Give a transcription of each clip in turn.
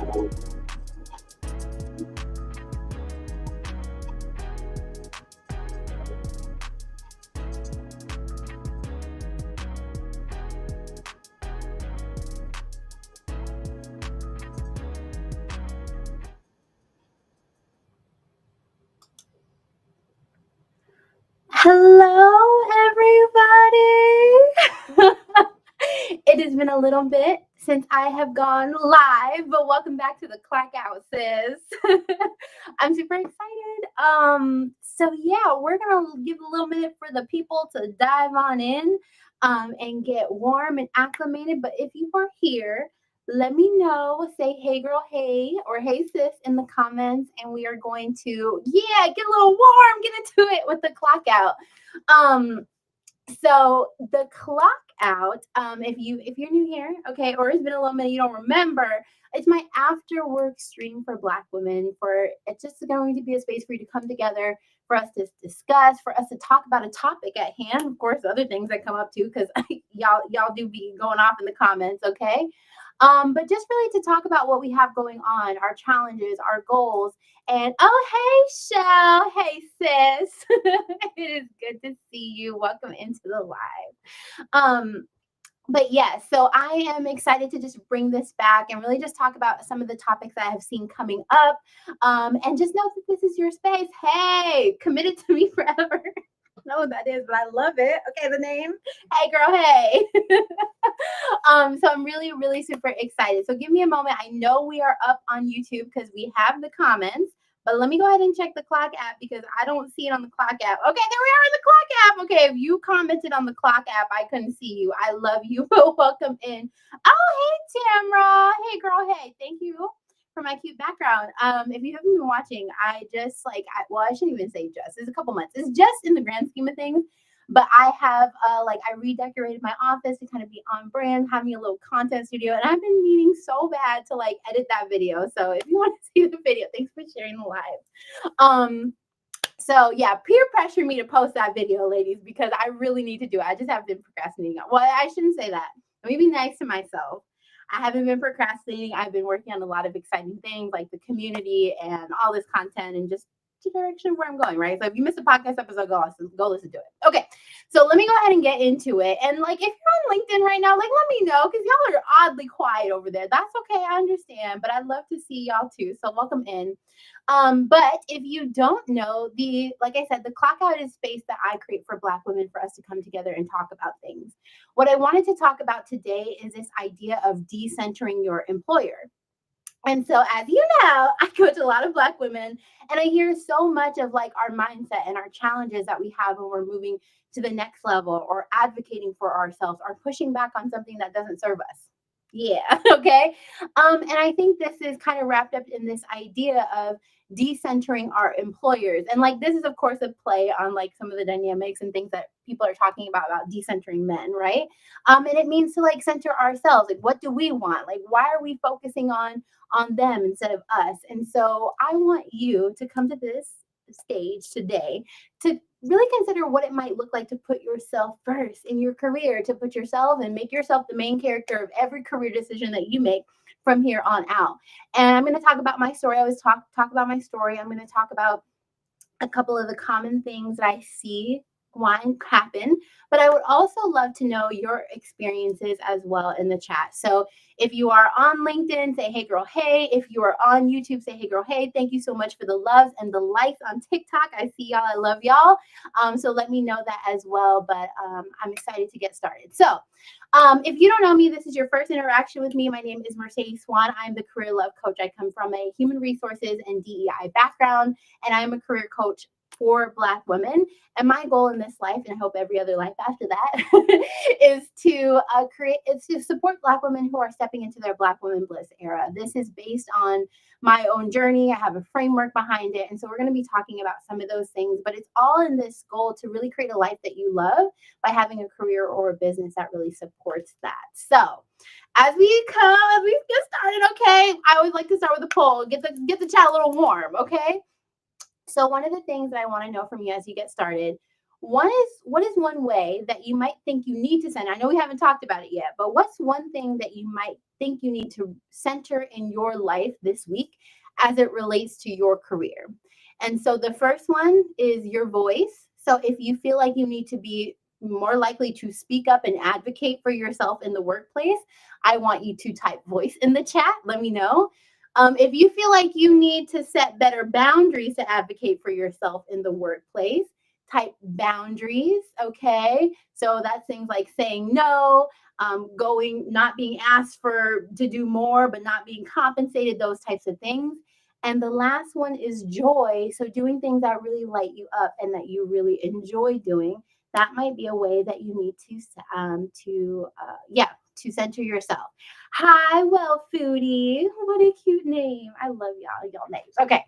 Hello, everybody. It has been a little bit since I have gone live, but welcome back to the clock out, sis. I'm super excited. So yeah, we're gonna give a little minute for the people to dive on in, and get warm and acclimated. But if you are here, let me know. Say hey girl, hey, or hey sis in the comments, and we are going to, yeah, get a little warm, get into it with the clock out. Um, so the clock out, if you're new here, okay, or it's been a little minute, you don't remember, it's my after work stream for Black women. For it's just going to be a space for you to come together, for us to discuss, for us to talk about a topic at hand. Of course, other things that come up too, because y'all do be going off in the comments, okay? But just really to talk about what we have going on, our challenges, our goals, and oh, hey, Shell. Hey, sis. It is good to see you. Welcome into the live. But yeah, so I am excited to just bring this back and really just talk about some of the topics that I have seen coming up. And just know that this is your space. Hey, committed to me forever. I don't know what that is, but I love it. Okay, the name. Hey, girl. Hey. So I'm really, really super excited. So give me a moment. I know we are up on YouTube because we have the comments, but let me go ahead and check the clock app because I don't see it on the clock app. Okay, there we are in the clock app. Okay, if you commented on the clock app, I couldn't see you. I love you. Welcome in. Oh, hey, Tamra. Hey, girl. Hey, thank you for my cute background. If you haven't been watching, I just well, I shouldn't even say just. It's a couple months. It's just in the grand scheme of things. But I have I redecorated my office to kind of be on brand, having a little content studio, and I've been meaning so bad to like edit that video. So if you want to see the video, thanks for sharing the live. So yeah, peer pressure me to post that video, ladies, because I really need to do it. I just have been procrastinating. Well, I shouldn't say that. Let me be nice to myself. I haven't been procrastinating. I've been working on a lot of exciting things like the community and all this content and just the direction of where I'm going, right? So if you missed a podcast episode, go listen to it. Okay, so let me go ahead and get into it. And like, if you're on LinkedIn right now, like, let me know because y'all are oddly quiet over there. That's okay, I understand, but I'd love to see y'all too. So welcome in. But if you don't know, like I said, the clock out is space that I create for Black women for us to come together and talk about things. What I wanted to talk about today is this idea of decentering your employer. And so, as you know, I coach a lot of Black women, and I hear so much of like our mindset and our challenges that we have when we're moving to the next level or advocating for ourselves or pushing back on something that doesn't serve us. Yeah, okay. And I think this is kind of wrapped up in this idea of decentering our employers. And like this is of course a play on like some of the dynamics and things that people are talking about decentering men, right? And it means to like center ourselves. Like what do we want? Like why are we focusing on them instead of us? And so I want you to come to this stage today to really consider what it might look like to put yourself first in your career, to put yourself and make yourself the main character of every career decision that you make from here on out. And I'm going to talk about my story. I always talk about my story. I'm going to talk about a couple of the common things that I see happen, but I would also love to know your experiences as well in the chat. So if you are on LinkedIn, say hey girl, hey. If you are on YouTube, say hey girl, hey. Thank you so much for the loves and the likes on TikTok. I see y'all. I love y'all. So let me know that as well. But I'm excited to get started. So if you don't know me, this is your first interaction with me. My name is Mercedes Swan. I'm the career love coach. I come from a human resources and DEI background, and I'm a career coach for Black women. And my goal in this life, and I hope every other life after that, is to support Black women who are stepping into their Black women bliss era. This is based on my own journey. I have a framework behind it. And so we're going to be talking about some of those things, but it's all in this goal to really create a life that you love by having a career or a business that really supports that. So as we get started, okay, I always like to start with a poll, get the chat a little warm, okay? So one of the things that I want to know from you as you get started, what is one way that you might think you need to send? I know we haven't talked about it yet, but what's one thing that you might think you need to center in your life this week as it relates to your career? And so the first one is your voice. So if you feel like you need to be more likely to speak up and advocate for yourself in the workplace, I want you to type voice in the chat. Let me know. If you feel like you need to set better boundaries to advocate for yourself in the workplace, type boundaries. Okay. So that's things like saying no, not being asked to do more, but not being compensated, those types of things. And the last one is joy. So doing things that really light you up and that you really enjoy doing. That might be a way that you need to center yourself. Hi, well, foodie. What a cute name. I love y'all names. Okay.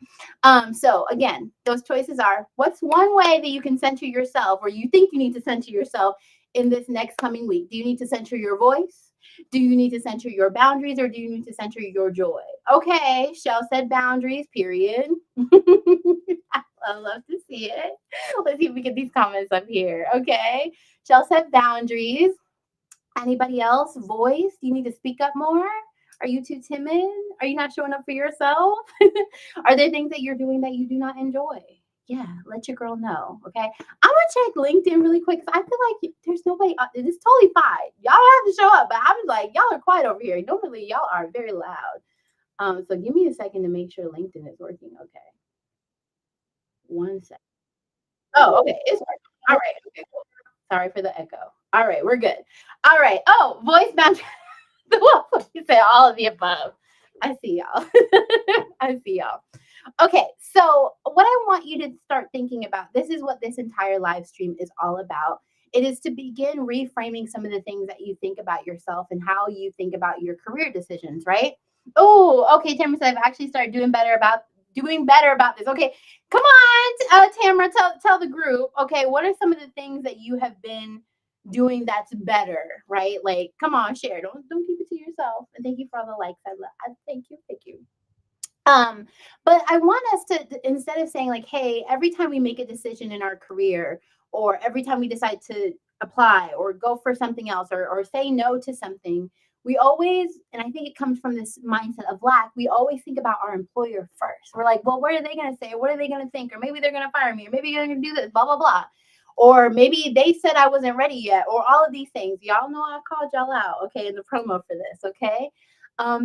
So again, those choices are, what's one way that you can center yourself, or you think you need to center yourself in this next coming week? Do you need to center your voice? Do you need to center your boundaries, or do you need to center your joy? Okay, Shell said boundaries, period. I love to see it. Let's see if we get these comments up here. Okay. Shell said boundaries. Anybody else? Voice? Do you need to speak up more? Are you too timid? Are you not showing up for yourself? Are there things that you're doing that you do not enjoy? Yeah, let your girl know. Okay. I'm gonna check LinkedIn really quick because I feel like there's nobody. It's totally fine. Y'all don't have to show up, but I'm like, y'all are quiet over here. Normally, y'all are very loud. So give me a second to make sure LinkedIn is working. Okay. One second. Oh, okay. It's working. All right. Okay, cool. Sorry for the echo. All right, we're good. All right. Oh, voice boundary. You say all of the above. I see y'all. I see y'all. Okay, so what I want you to start thinking about, this is what this entire live stream is all about. It is to begin reframing some of the things that you think about yourself and how you think about your career decisions, right? Oh, okay. Tamara said I've actually started doing better about this. Okay, come on, Tamara, tell the group. Okay, what are some of the things that you have been doing that's better, right? Like, come on, share. Don't keep it to yourself. And thank you for all the likes. Thank you. But I want us to, instead of saying like, hey, every time we make a decision in our career, or every time we decide to apply or go for something else, or say no to something, we always, and I think it comes from this mindset of lack, we always think about our employer first. We're like, well, what are they going to say? What are they going to think? Or maybe they're going to fire me, or maybe they're going to do this, blah, blah, blah. Or maybe they said I wasn't ready yet, or all of these things. Y'all know I called y'all out, okay, in the promo for this, okay?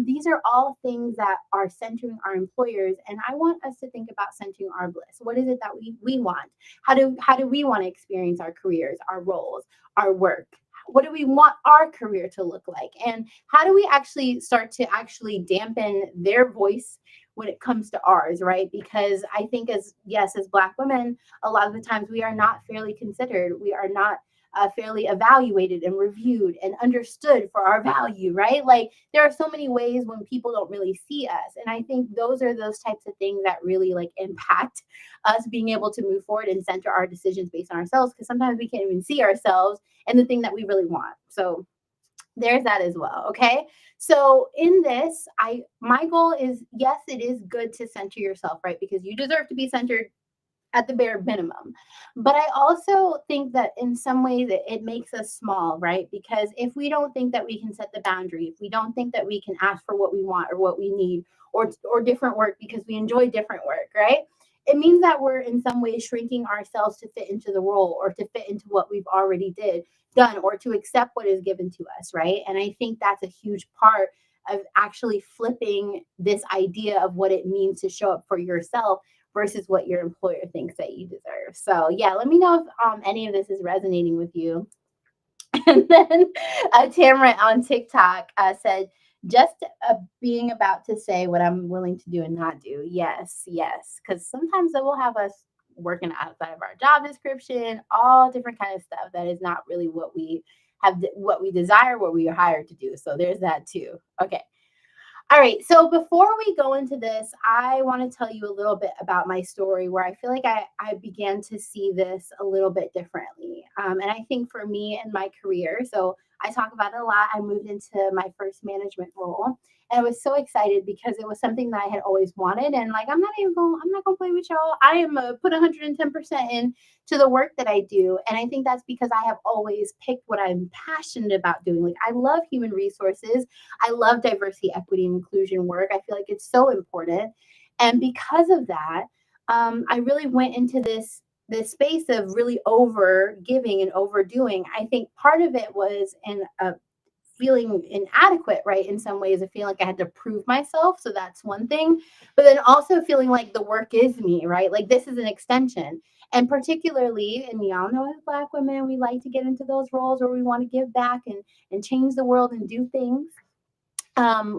These are all things that are centering our employers, and I want us to think about centering our bliss. What is it that we want? How do we want to experience our careers, our roles, our work? What do we want our career to look like? And how do we actually start to actually dampen their voice when it comes to ours, right? Because I think as Black women, a lot of the times we are not fairly considered. We are not fairly evaluated and reviewed and understood for our value, right? Like there are so many ways when people don't really see us. And I think those are those types of things that really like impact us being able to move forward and center our decisions based on ourselves, because sometimes we can't even see ourselves and the thing that we really want. So there's that as well. Okay. So in this, my goal is, yes, it is good to center yourself, right? Because you deserve to be centered at the bare minimum. But I also think that in some ways it makes us small, right? Because if we don't think that we can set the boundary, if we don't think that we can ask for what we want or what we need, or different work because we enjoy different work, right? It means that we're in some ways shrinking ourselves to fit into the role, or to fit into what we've already done, or to accept what is given to us, right? And I think that's a huge part of actually flipping this idea of what it means to show up for yourself versus what your employer thinks that you deserve. So yeah, let me know if any of this is resonating with you. And then Tamara on TikTok said, just being about to say what I'm willing to do and not do. Yes, because sometimes it will have us working outside of our job description, all different kind of stuff that is not really what we what we desire, what we are hired to do. So there's that too. Okay. All right. So before we go into this, I want to tell you a little bit about my story, where I feel like I began to see this a little bit differently. And I think for me and my career, so I talk about it a lot. I moved into my first management role, and I was so excited because it was something that I had always wanted. And like, I'm not gonna play with y'all. I am put 110% in to the work that I do. And I think that's because I have always picked what I'm passionate about doing. Like, I love human resources. I love diversity, equity, and inclusion work. I feel like it's so important. And because of that, I really went into this space of really over giving and overdoing. I think part of it was in a feeling inadequate, right? In some ways, I feel like I had to prove myself. So that's one thing. But then also feeling like the work is me, right? Like this is an extension. And particularly, and y'all know as Black women, we like to get into those roles where we want to give back and change the world and do things.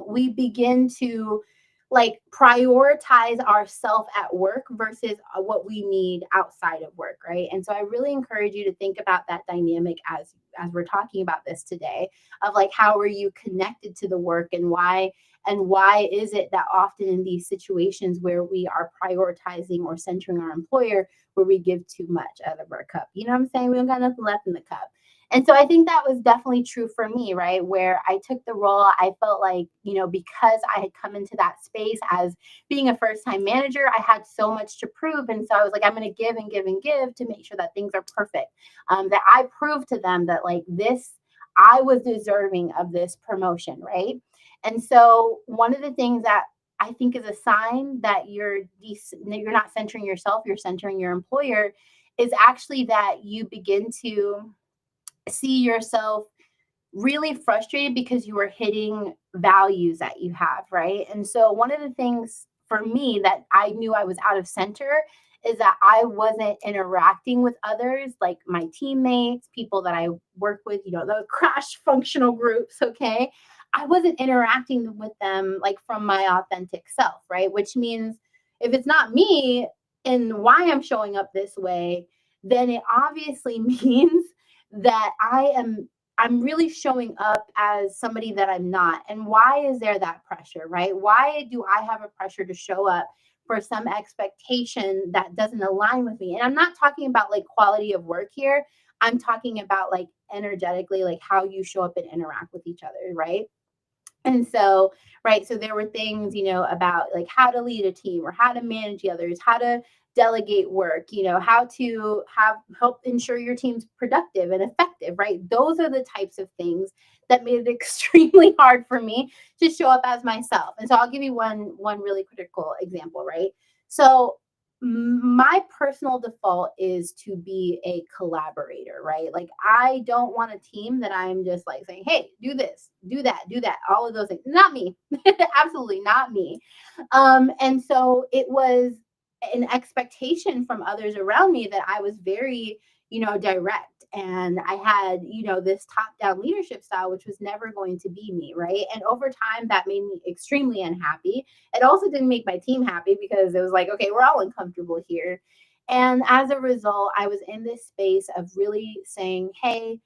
We begin to like prioritize ourself at work versus what we need outside of work, right? And so I really encourage you to think about that dynamic as we're talking about this today, of like how are you connected to the work, and why is it that often in these situations where we are prioritizing or centering our employer, where we give too much out of our cup, you know what I'm saying? We don't got nothing left in the cup. And so I think that was definitely true for me, right? Where I took the role, I felt like, because I had come into that space as being a first time manager, I had so much to prove. And so I was like, I'm going to give and give and give to make sure that things are perfect. That I proved to them that, like, I was deserving of this promotion, right? And so one of the things that I think is a sign that you're not centering yourself, you're centering your employer, is actually that you begin to see yourself really frustrated because you are hitting values that you have, right? And so one of the things for me that I knew I was out of center is that I wasn't interacting with others, like my teammates, people that I work with, the crash functional groups, okay? I wasn't interacting with them like from my authentic self, right? Which means if it's not me and why I'm showing up this way, then it obviously means that I'm really showing up as somebody that I'm not. And why is there that pressure, right? Why do I have a pressure to show up for some expectation that doesn't align with me? And I'm not talking about like quality of work here. I'm talking about like energetically, like how you show up and interact with each other, right? And so, right, so there were things, about like how to lead a team or how to manage the others, how to delegate work, how to help ensure your team's productive and effective, right? Those are the types of things that made it extremely hard for me to show up as myself. And so I'll give you one really critical example, right? So my personal default is to be a collaborator, right? Like I don't want a team that I'm just like saying, hey, do this, do that, all of those things. Not me. Absolutely not me. And so it was an expectation from others around me that I was very, direct. And I had, this top down leadership style, which was never going to be me, right? And over time, that made me extremely unhappy. It also didn't make my team happy because it was like, okay, we're all uncomfortable here. And as a result, I was in this space of really saying, hey,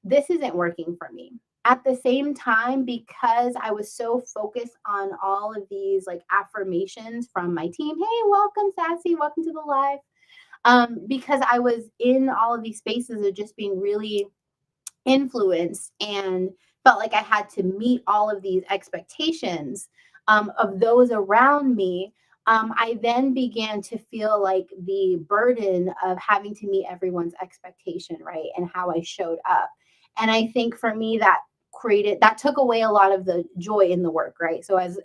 this isn't working for me. At the same time, because I was so focused on all of these like affirmations from my team, hey, welcome, Sassy, welcome to the live. Because I was in all of these spaces of just being really influenced and felt like I had to meet all of these expectations of those around me. I then began to feel like the burden of having to meet everyone's expectation, right? And how I showed up. And I think for me, that took away a lot of the joy in the work, right? So as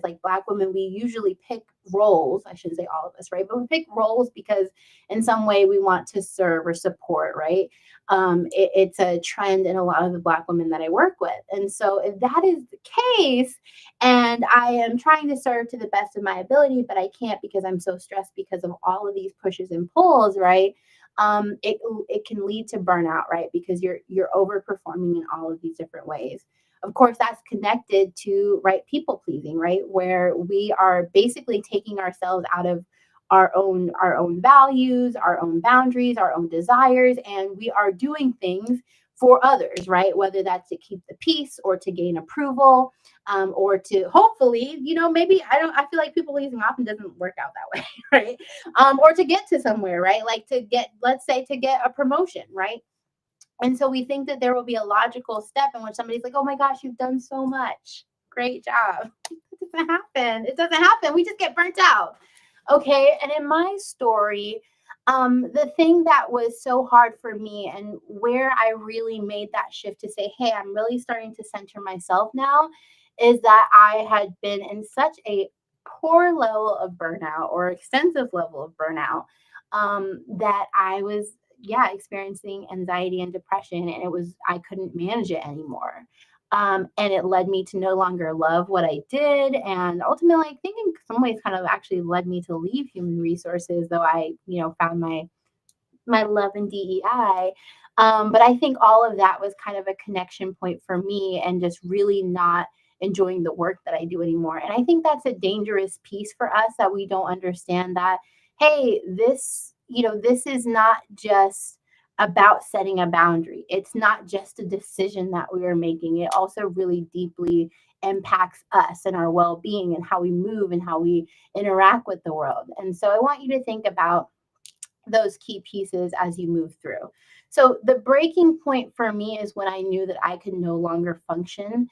like Black women, we usually pick roles. I shouldn't say all of us, right? But we pick roles because in some way we want to serve or support, right? It's a trend in a lot of the Black women that I work with. And so if that is the case, and I am trying to serve to the best of my ability, but I can't because I'm so stressed because of all of these pushes and pulls, right? It can lead to burnout, right? Because you're overperforming in all of these different ways. Of course, that's connected to, right, people pleasing, right? Where we are basically taking ourselves out of our own values, our own boundaries, our own desires, and we are doing things for others, right? Whether that's to keep the peace or to gain approval, or to hopefully, maybe I feel like people pleasing often doesn't work out that way, right? Or to get to somewhere, right? Like let's say to get a promotion, right? And so we think that there will be a logical step in which somebody's like, oh my gosh, you've done so much. Great job. It doesn't happen. It doesn't happen. We just get burnt out. Okay. And in my story, the thing that was so hard for me and where I really made that shift to say, hey, I'm really starting to center myself now, is that I had been in such a poor level of burnout or extensive level of burnout, that I was, yeah, experiencing anxiety and depression, and I couldn't manage it anymore. And it led me to no longer love what I did, and ultimately I think in some ways kind of actually led me to leave human resources, though I, found my love in DEI. But I think all of that was kind of a connection point for me and just really not enjoying the work that I do anymore. And I think that's a dangerous piece for us, that we don't understand that, hey, this is not just about setting a boundary. It's not just a decision that we are making. It also really deeply impacts us and our well-being and how we move and how we interact with the world. And so I want you to think about those key pieces as you move through. So the breaking point for me is when I knew that I could no longer function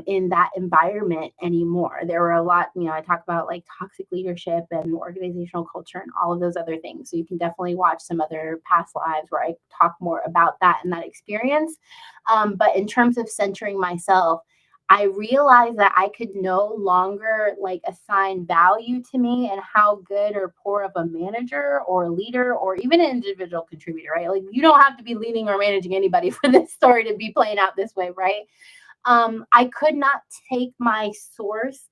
in that environment anymore. There were a lot, I talk about like toxic leadership and organizational culture and all of those other things. So you can definitely watch some other past lives where I talk more about that and that experience. But in terms of centering myself, I realized that I could no longer like assign value to me and how good or poor of a manager or leader or even an individual contributor, right? Like you don't have to be leading or managing anybody for this story to be playing out this way, right? I could not take my source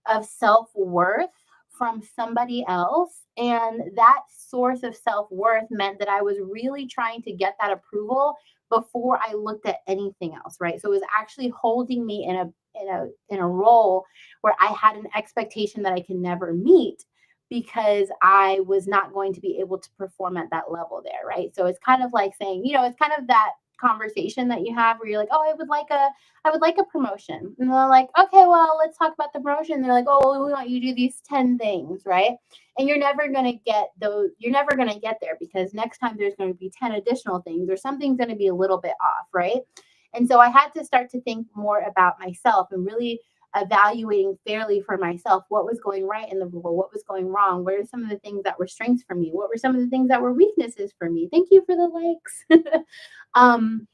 of self worth from somebody else. And that source of self worth meant that I was really trying to get that approval before I looked at anything else, right? So it was actually holding me in a role where I had an expectation that I can never meet because I was not going to be able to perform at that level there, right? So it's kind of like saying, it's kind of that conversation that you have where you're like, oh, I would like a promotion. And they're like, okay, well, let's talk about the promotion. And they're like, oh, well, we want you to do these 10 things, right? And you're never going to get those, you're never going to get there because next time there's going to be 10 additional things or something's going to be a little bit off, right? And so I had to start to think more about myself and really evaluating fairly for myself what was going right in the role, what was going wrong, what are some of the things that were strengths for me, what were some of the things that were weaknesses for me. Thank you for the likes. um,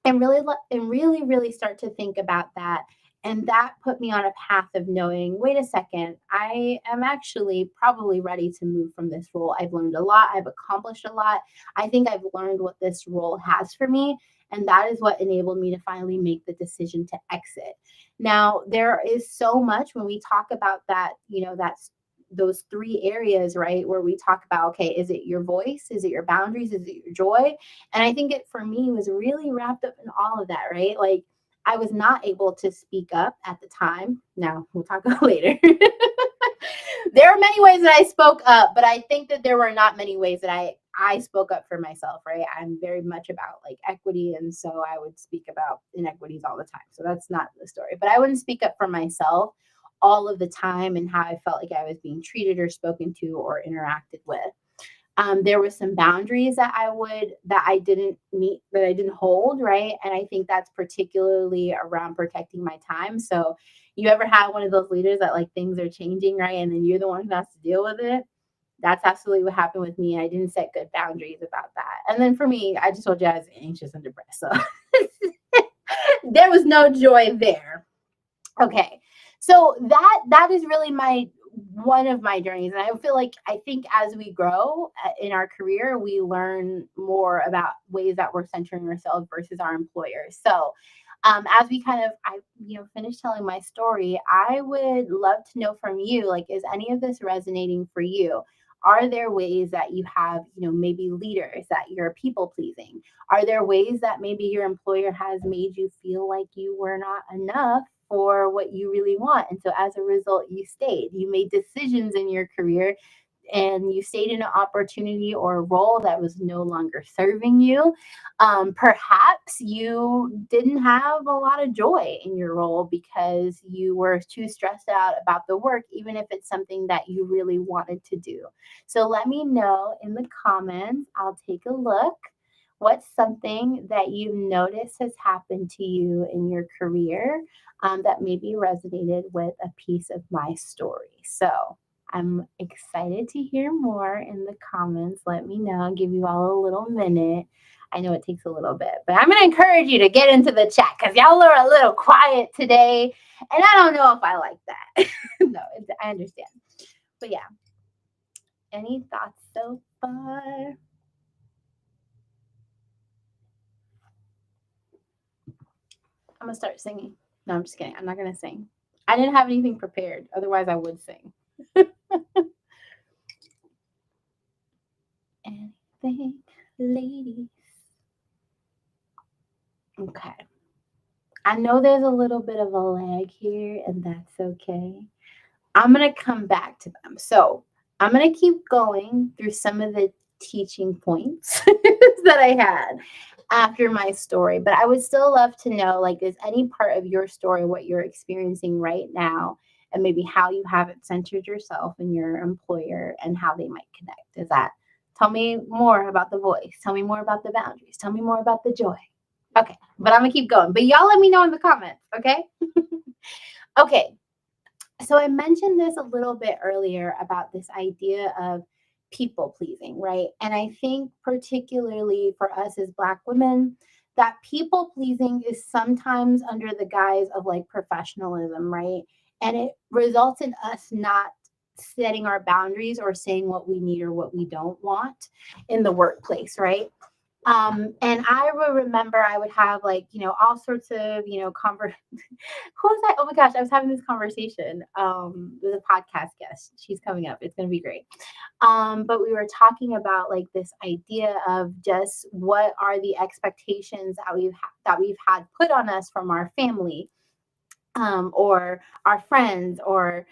and really start to think about that. And that put me on a path of knowing, wait a second, I am actually probably ready to move from this role. I've learned a lot, I've accomplished a lot. I think I've learned what this role has for me. And that is what enabled me to finally make the decision to exit. Now, there is so much when we talk about that, that's those three areas, right? Where we talk about, okay, is it your voice? Is it your boundaries? Is it your joy? And I think it for me was really wrapped up in all of that, right? Like I was not able to speak up at the time. Now we'll talk about later. There are many ways that I spoke up, but I think that there were not many ways that I spoke up for myself, right? I'm very much about like equity, and so I would speak about inequities all the time. So that's not the story. But I wouldn't speak up for myself all of the time and how I felt like I was being treated or spoken to or interacted with. There were some boundaries that I didn't meet, that I didn't hold, right? And I think that's particularly around protecting my time. So you ever have one of those leaders that like things are changing, right? And then you're the one who has to deal with it. That's absolutely what happened with me. I didn't set good boundaries about that. And then for me, I just told you I was anxious and depressed. So there was no joy there. Okay. So that is really my one of my journeys. And I feel like I think as we grow in our career, we learn more about ways that we're centering ourselves versus our employers. So as we kind of finish telling my story, I would love to know from you, like, is any of this resonating for you? Are there ways that you have, maybe leaders that you're people pleasing? Are there ways that maybe your employer has made you feel like you were not enough for what you really want? And so as a result, you stayed. You made decisions in your career and you stayed in an opportunity or a role that was no longer serving you. Perhaps you didn't have a lot of joy in your role because you were too stressed out about the work, even if it's something that you really wanted to do. So let me know in the comments. I'll take a look. What's something that you notice has happened to you in your career that maybe resonated with a piece of my story? So I'm excited to hear more in the comments. Let me know. I'll give you all a little minute. I know it takes a little bit, but I'm going to encourage you to get into the chat because y'all are a little quiet today. And I don't know if I like that. No, I understand. But yeah, any thoughts so far? I'm gonna start singing. No, I'm just kidding. I'm not gonna sing. I didn't have anything prepared. Otherwise, I would sing. Anything, ladies. Okay. I know there's a little bit of a lag here, and that's okay. I'm going to come back to them. So I'm going to keep going through some of the teaching points that I had after my story. But I would still love to know, like, is any part of your story what you're experiencing right now, and maybe how you haven't centered yourself and your employer and how they might connect? Is that tell me more about the voice? Tell me more about the boundaries. Tell me more about the joy. Okay, but I'm gonna keep going. But y'all let me know in the comments, okay? Okay, so I mentioned this a little bit earlier about this idea of people pleasing, right? And I think, particularly for us as Black women, that people pleasing is sometimes under the guise of like professionalism, right? And it results in us not setting our boundaries or saying what we need or what we don't want in the workplace, right? And I will remember I would have like, all sorts of, who was that? Oh my gosh, I was having this conversation with a podcast guest. She's coming up. It's going to be great. But we were talking about like this idea of just what are the expectations that we've had put on us from our family, or our friends, or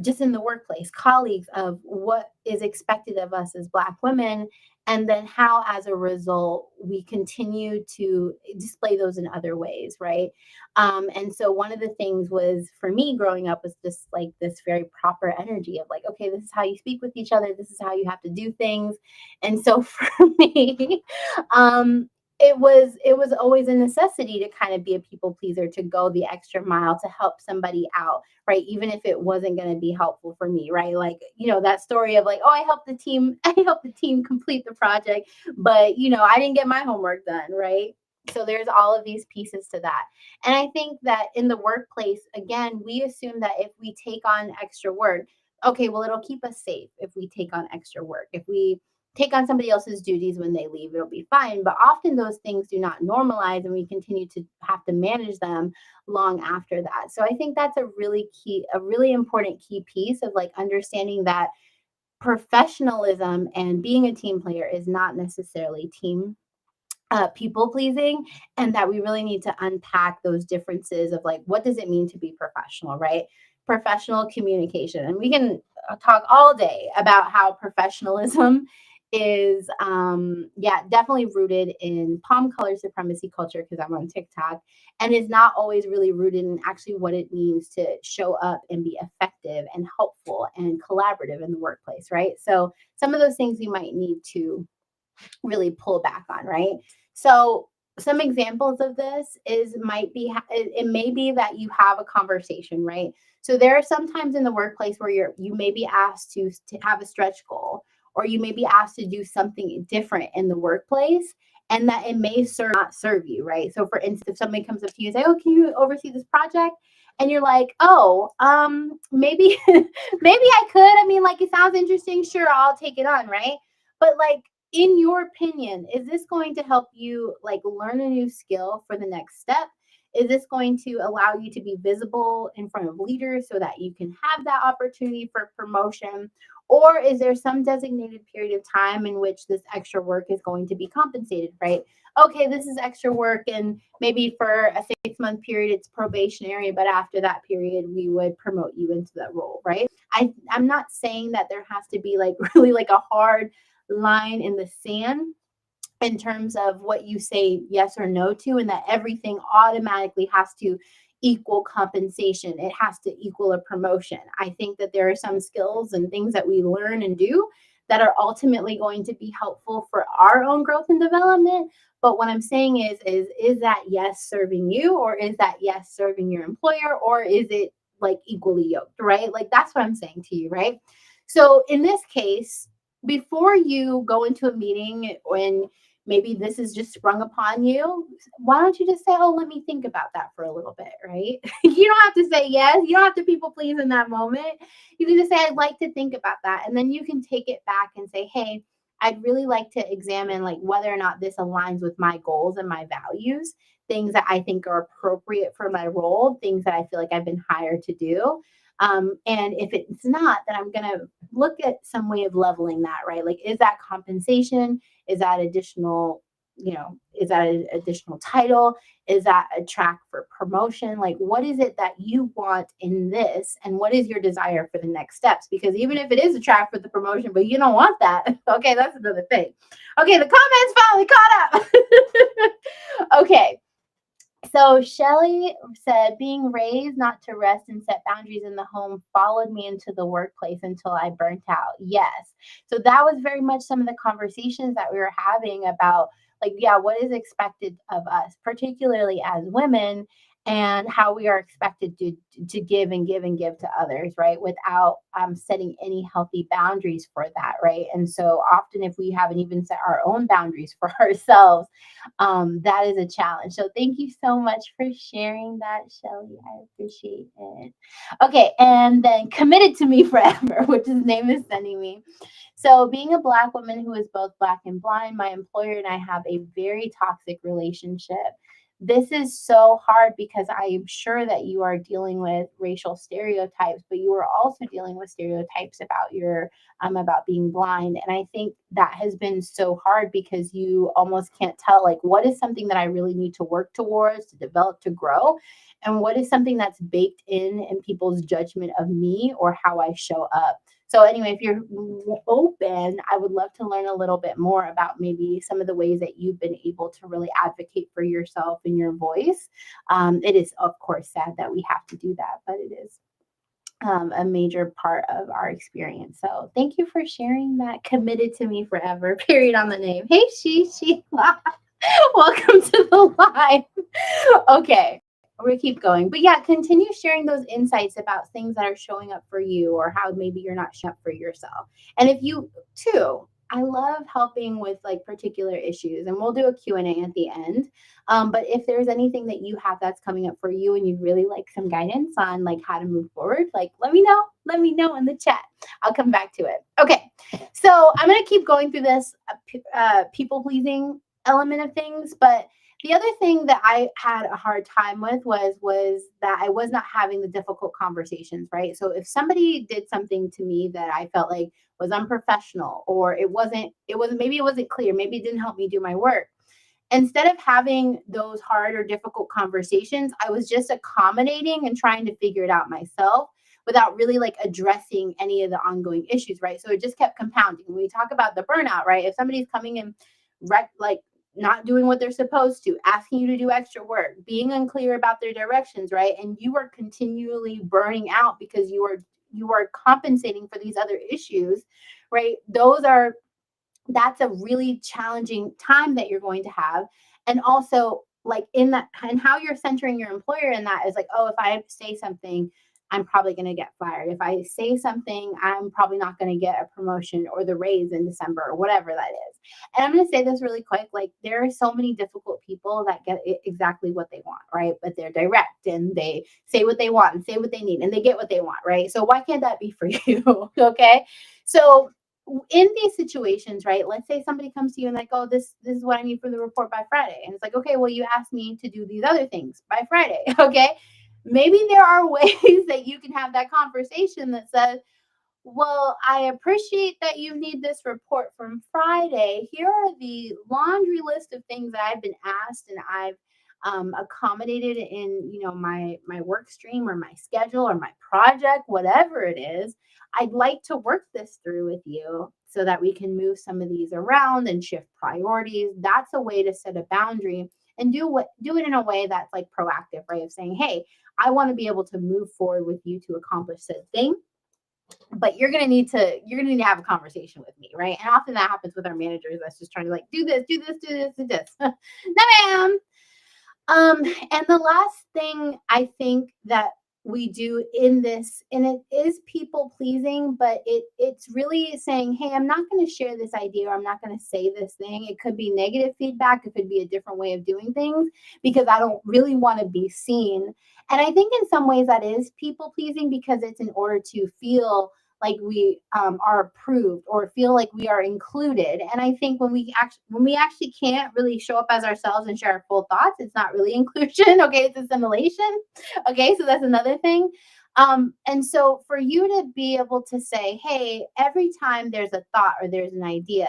just in the workplace, colleagues, of what is expected of us as Black women, and then how, as a result, we continue to display those in other ways, right? And so, one of the things was for me growing up was just like this very proper energy of like, okay, this is how you speak with each other, this is how you have to do things. And so, for me, it was always a necessity to kind of be a people pleaser, to go the extra mile to help somebody out, right? Even if it wasn't going to be helpful for me, right? Like, that story of like, oh, I helped the team complete the project, but I didn't get my homework done, right? So there's all of these pieces to that. And I think that in the workplace, again, we assume that if we take on extra work, okay, well, it'll keep us safe if we take on extra work. If we take on somebody else's duties when they leave, it'll be fine. But often those things do not normalize, and we continue to have to manage them long after that. So I think that's a really important key piece of like understanding that professionalism and being a team player is not necessarily people pleasing, and that we really need to unpack those differences of like, what does it mean to be professional, right? Professional communication. And we can talk all day about how professionalism is yeah, definitely rooted in palm color supremacy culture, because I'm on TikTok, and is not always really rooted in actually what it means to show up and be effective and helpful and collaborative in the workplace, right? So some of those things you might need to really pull back on, right? So some examples of this it may be that you have a conversation, right? So there are some times in the workplace where you may be asked to have a stretch goal, or you may be asked to do something different in the workplace, and that it may not serve you, right? So for instance, if somebody comes up to you and say, oh, can you oversee this project? And you're like, oh, maybe maybe I could. I mean, like, it sounds interesting. Sure, I'll take it on, right? But like, in your opinion, is this going to help you like learn a new skill for the next step? Is this going to allow you to be visible in front of leaders so that you can have that opportunity for promotion? Or is there some designated period of time in which this extra work is going to be compensated, right? Okay, this is extra work, and maybe for a 6-month period, it's probationary, but after that period, we would promote you into that role, right? I'm not saying that there has to be like really like a hard line in the sand in terms of what you say yes or no to, and that everything automatically has to equal compensation. It has to equal a promotion. I think that there are some skills and things that we learn and do that are ultimately going to be helpful for our own growth and development. But what I'm saying is that yes serving you, or is that yes serving your employer, or is it like equally yoked, right? Like that's what I'm saying to you, right? So in this case, before you go into a meeting when maybe this is just sprung upon you, why don't you just say, oh, let me think about that for a little bit, right? You don't have to say yes. You don't have to people please in that moment. You can just say, I'd like to think about that. And then you can take it back and say, hey, I'd really like to examine like whether or not this aligns with my goals and my values, things that I think are appropriate for my role, things that I feel like I've been hired to do. And if it's not, then I'm going to look at some way of leveling that, right? Like, is that compensation? Is that additional, is that an additional title? Is that a track for promotion? Like, what is it that you want in this? And what is your desire for the next steps? Because even if it is a track for the promotion, but you don't want that, okay, that's another thing. Okay, the comments finally caught up. Okay. So Shelly said, being raised not to rest and set boundaries in the home followed me into the workplace until I burnt out. Yes. So that was very much some of the conversations that we were having about, like, yeah, what is expected of us, particularly as women, and how we are expected to give and give and give to others, right? Without setting any healthy boundaries for that, right? And so often, if we haven't even set our own boundaries for ourselves, that is a challenge. So thank you so much for sharing that, Shelly. I appreciate it. Okay, and then committed to me forever, which his name is sending me. So being a Black woman who is both Black and blind, my employer and I have a very toxic relationship. This is so hard because I am sure that you are dealing with racial stereotypes, but you are also dealing with stereotypes about being blind. And I think that has been so hard because you almost can't tell, like, what is something that I really need to work towards, to develop, to grow, and what is something that's baked in people's judgment of me or how I show up. So anyway, if you're open, I would love to learn a little bit more about maybe some of the ways that you've been able to really advocate for yourself and your voice. It is, of course, sad that we have to do that, but it is a major part of our experience. So thank you for sharing that. Committed to me forever. Period on the name. Hey, Sheila. Welcome to the live. Okay, we keep going. But yeah, continue sharing those insights about things that are showing up for you or how maybe you're not showing up for yourself. And if you too, I love helping with like particular issues, and we'll do a Q&A at the end. But if there's anything that you have that's coming up for you and you'd really like some guidance on like how to move forward, like let me know. Let me know in the chat. I'll come back to it. Okay, so I'm going to keep going through this people pleasing element of things, but the other thing that I had a hard time with was that I was not having the difficult conversations, right? So if somebody did something to me that I felt like was unprofessional, or maybe it wasn't clear, maybe it didn't help me do my work. Instead of having those hard or difficult conversations, I was just accommodating and trying to figure it out myself without really like addressing any of the ongoing issues, right? So it just kept compounding. When we talk about the burnout, right? If somebody's coming in like not doing what they're supposed to, asking you to do extra work, being unclear about their directions, right? And you are continually burning out because you are compensating for these other issues, right? That's a really challenging time that you're going to have. And also like in that, and how you're centering your employer in that is like, oh, if I say something, I'm probably going to get fired. If I say something, I'm probably not going to get a promotion or the raise in December or whatever that is. And I'm going to say this really quick. Like there are so many difficult people that get exactly what they want, right? But they're direct and they say what they want and say what they need and they get what they want, right? So why can't that be for you? Okay. So in these situations, right? Let's say somebody comes to you and like, oh, this is what I need for the report by Friday. And it's like, okay, well, you asked me to do these other things by Friday. Okay. Maybe there are ways that you can have that conversation that says, well, I appreciate that you need this report from Friday. Here are the laundry list of things that I've been asked and I've accommodated in, my work stream or my schedule or my project, whatever it is. I'd like to work this through with you so that we can move some of these around and shift priorities. That's a way to set a boundary and do it in a way that's like proactive, right? Of saying, hey, I want to be able to move forward with you to accomplish said thing. but you're gonna need to have a conversation with me, right? And often that happens with our managers that's just trying to like do this, do this, do this, do this. No, ma'am. And the last thing I think that we do in this, and it is people pleasing, but it's really saying, hey, I'm not going to share this idea, or I'm not going to say this thing. It could be negative feedback, it could be a different way of doing things because I don't really want to be seen. And I think in some ways that is people pleasing because it's in order to feel like we are approved or feel like we are included. And I think when we actually can't really show up as ourselves and share our full thoughts, it's not really inclusion. Okay, it's assimilation. Okay, so that's another thing. And so for you to be able to say, hey, every time there's a thought or there's an idea,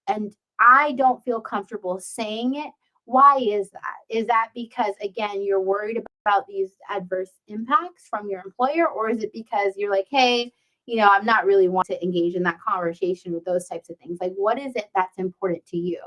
and I don't feel comfortable saying it, why is that? Is that because, again, you're worried about these adverse impacts from your employer? Or is it because you're like, hey, I'm not really wanting to engage in that conversation with those types of things? Like, what is it that's important to you?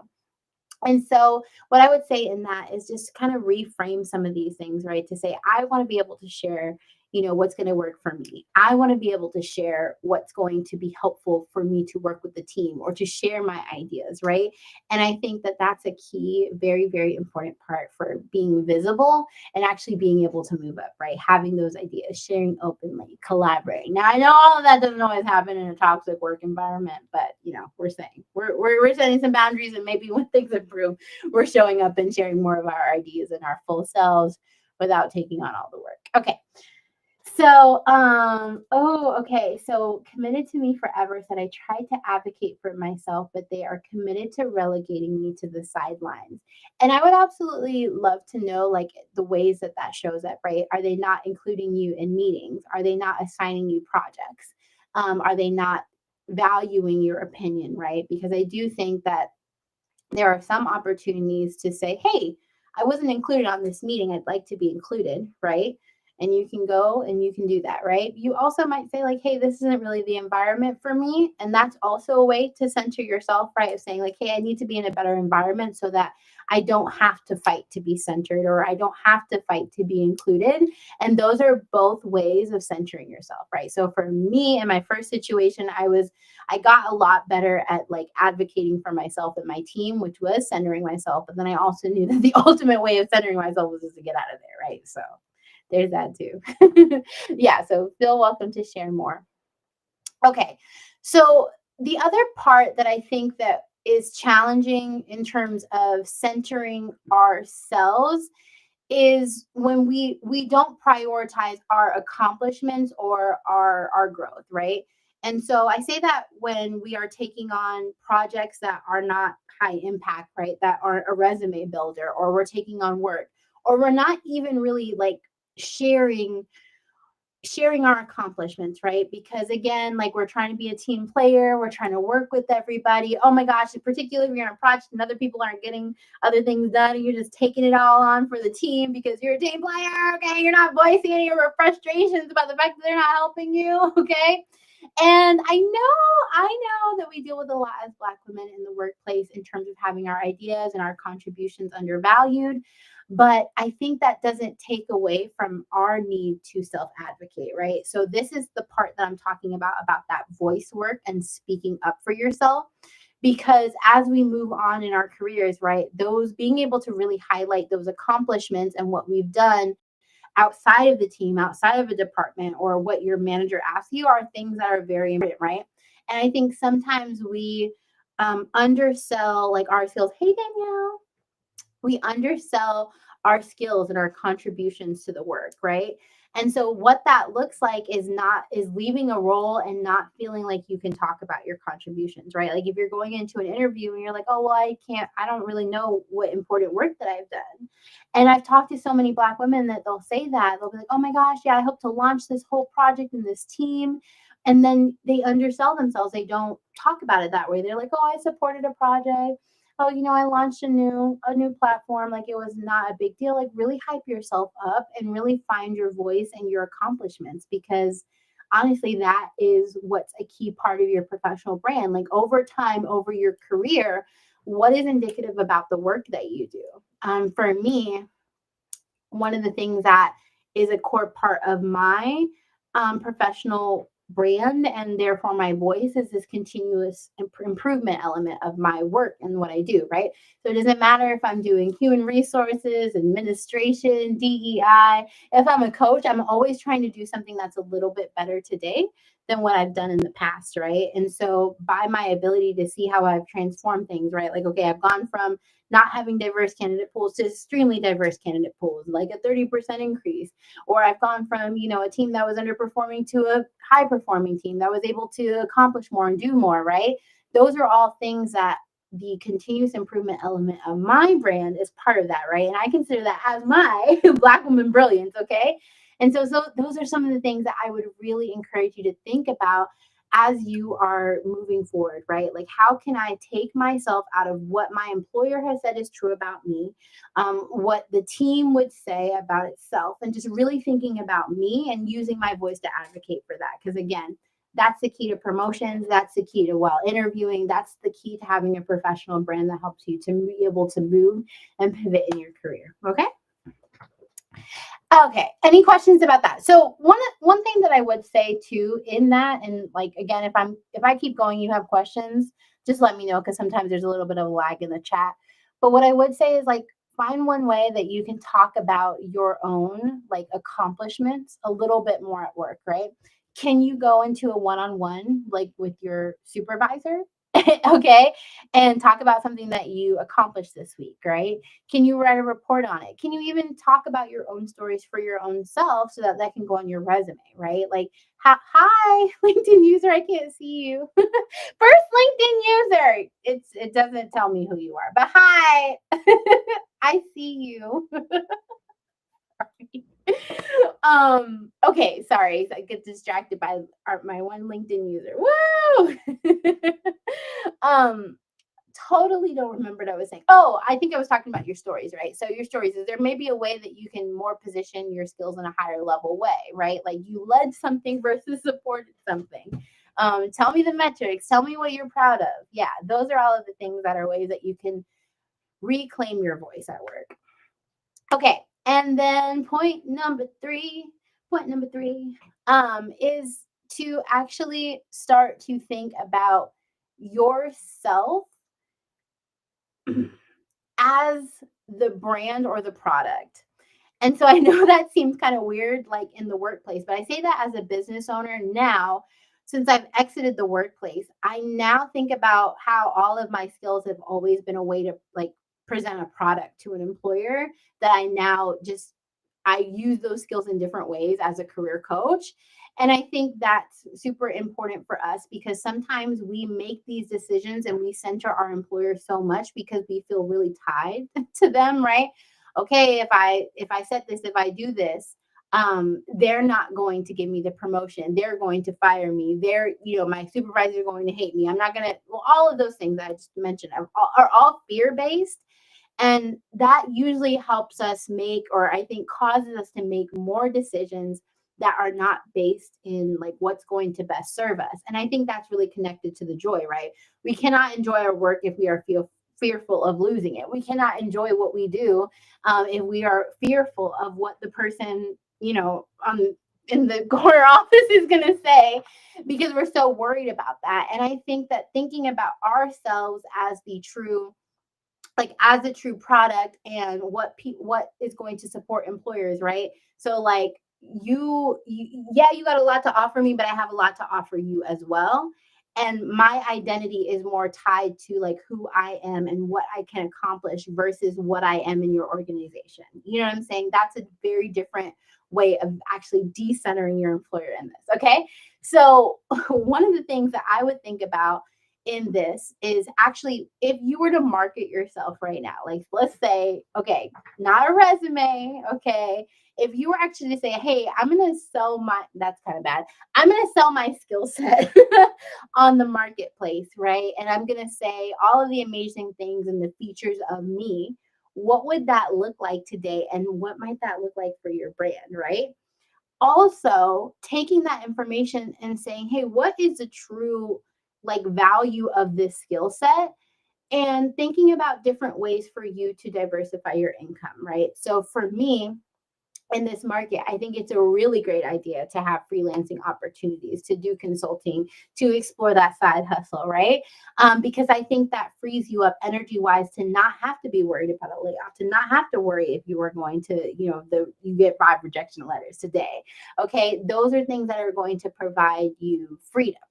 And so, what I would say in that is just kind of reframe some of these things, right? To say, I want to be able to share, what's going to work for me. I want to be able to share what's going to be helpful for me to work with the team or to share my ideas, right? And I think that that's a key, very, very important part for being visible and actually being able to move up, right? Having those ideas, sharing openly, collaborating. Now, I know all of that doesn't always happen in a toxic work environment, but we're saying we're setting some boundaries, and maybe when things improve, we're showing up and sharing more of our ideas and our full selves without taking on all the work. Okay. So, okay. So, committed to me forever said I tried to advocate for myself, but they are committed to relegating me to the sidelines. And I would absolutely love to know, like, the ways that that shows up, right? Are they not including you in meetings? Are they not assigning you projects? Are they not valuing your opinion, right? Because I do think that there are some opportunities to say, hey, I wasn't included on this meeting. I'd like to be included, right? And you can go and you can do that, right? You also might say, like, hey, this isn't really the environment for me. And that's also a way to center yourself, right? Of saying, like, hey, I need to be in a better environment so that I don't have to fight to be centered, or I don't have to fight to be included. And those are both ways of centering yourself, right? So for me, in my first situation, I got a lot better at like advocating for myself and my team, which was centering myself. But then I also knew that the ultimate way of centering myself was just to get out of there, right? So there's that too. Yeah, so feel welcome to share more. Okay. So the other part that I think that is challenging in terms of centering ourselves is when we don't prioritize our accomplishments or our growth, right? And so I say that when we are taking on projects that are not high impact, right? That aren't a resume builder, or we're taking on work, or we're not even really like sharing our accomplishments, right? Because again, like, we're trying to be a team player, we're trying to work with everybody. Oh my gosh, particularly if you're on a project and other people aren't getting other things done, and you're just taking it all on for the team because you're a team player. Okay, you're not voicing any of your frustrations about the fact that they're not helping you. Okay. And I know that we deal with a lot as Black women in the workplace in terms of having our ideas and our contributions undervalued. But I think that doesn't take away from our need to self advocate, right? So, this is the part that I'm talking about that voice work and speaking up for yourself. Because as we move on in our careers, right, those being able to really highlight those accomplishments and what we've done outside of the team, outside of a department, or what your manager asks you are things that are very important, right? And I think sometimes we undersell like our skills. Hey, Danielle, we undersell our skills and our contributions to the work, right? And so what that looks like is leaving a role and not feeling like you can talk about your contributions, right? Like, if you're going into an interview and you're like, oh, well, I don't really know what important work that I've done. And I've talked to so many Black women that they'll say that. They'll be like, oh my gosh, yeah, I hope to launch this whole project in this team. And then they undersell themselves. They don't talk about it that way. They're like, oh, I supported a project. Oh, I launched a new platform. Like, it was not a big deal. Like, really hype yourself up and really find your voice and your accomplishments, because honestly, that is what's a key part of your professional brand. Like, over time, over your career, what is indicative about the work that you do? For me, one of the things that is a core part of my professional brand, and therefore my voice is this continuous improvement element of my work and what I do, right? So it doesn't matter if I'm doing human resources, administration, DEI. If I'm a coach, I'm always trying to do something that's a little bit better today than what I've done in the past, right? And so by my ability to see how I've transformed things, right? Like, okay, I've gone from not having diverse candidate pools to extremely diverse candidate pools, like a 30% increase. Or I've gone from, a team that was underperforming to a high performing team that was able to accomplish more and do more, right? Those are all things that the continuous improvement element of my brand is part of that, right? And I consider that as my Black woman brilliance, okay? And so those are some of the things that I would really encourage you to think about as you are moving forward, right? Like, how can I take myself out of what my employer has said is true about me, what the team would say about itself, and just really thinking about me and using my voice to advocate for that. Because again, that's the key to promotions. That's the key to while interviewing. That's the key to having a professional brand that helps you to be able to move and pivot in your career. Okay. Okay. Any questions about that? So one thing that I would say too in that, and like again, if I keep going, you have questions, just let me know because sometimes there's a little bit of lag in the chat. But what I would say is like find one way that you can talk about your own like accomplishments a little bit more at work, right? Can you go into a one-on-one like with your supervisor? Okay, and talk about something that you accomplished this week, right? Can you write a report on it? Can you even talk about your own stories for your own self so that that can go on your resume, right? Like, hi, LinkedIn user, I can't see you. First LinkedIn user. It doesn't tell me who you are, but hi, I see you. Okay, sorry. I get distracted by my one LinkedIn user. Woo! um, totally don't remember what I was saying. Oh, I think I was talking about your stories, right? So your stories is there may be a way that you can more position your skills in a higher level way, right? Like you led something versus supported something. Tell me the metrics. Tell me what you're proud of. Yeah, those are all of the things that are ways that you can reclaim your voice at work. Okay, and then point number three, is to actually start to think about yourself as the brand or the product. And so I know that seems kind of weird, like in the workplace, but I say that as a business owner now, since I've exited the workplace, I now think about how all of my skills have always been a way to like present a product to an employer that I use those skills in different ways as a career coach. And I think that's super important for us because sometimes we make these decisions and we center our employer so much because we feel really tied to them, right? Okay, if I set this, if I do this, they're not going to give me the promotion. They're going to fire me. My supervisors are going to hate me. I'm not gonna. Well, all of those things that I just mentioned are all fear based, and that usually helps us make, or I think causes us to make more decisions that are not based in like what's going to best serve us. And I think that's really connected to the joy, right? We cannot enjoy our work if we are fearful of losing it. We cannot enjoy what we do if we are fearful of what the person, in the corner office is going to say because we're so worried about that. And I think that thinking about ourselves as the true like as a true product and what is going to support employers, right? So like yeah, you got a lot to offer me, but I have a lot to offer you as well. And my identity is more tied to like who I am and what I can accomplish versus what I am in your organization. You know what I'm saying? That's a very different way of actually decentering your employer in this. Okay. So one of the things that I would think about in this is actually if you were to market yourself right now, like let's say, okay, not a resume, okay, if you were actually to say, hey, I'm going to sell that's kind of bad, I'm going to sell my skill set on the marketplace, right? And I'm going to say all of the amazing things and the features of me. What would that look like today? And what might that look like for your brand, right? Also taking that information and saying, hey, what is the true like value of this skill set, and thinking about different ways for you to diversify your income, right? So for me, in this market, I think it's a really great idea to have freelancing opportunities, to do consulting, to explore that side hustle, right? Because I think that frees you up energy wise to not have to be worried about a layoff, to not have to worry if you are going to, you get 5 rejection letters today. Okay. Those are things that are going to provide you freedom.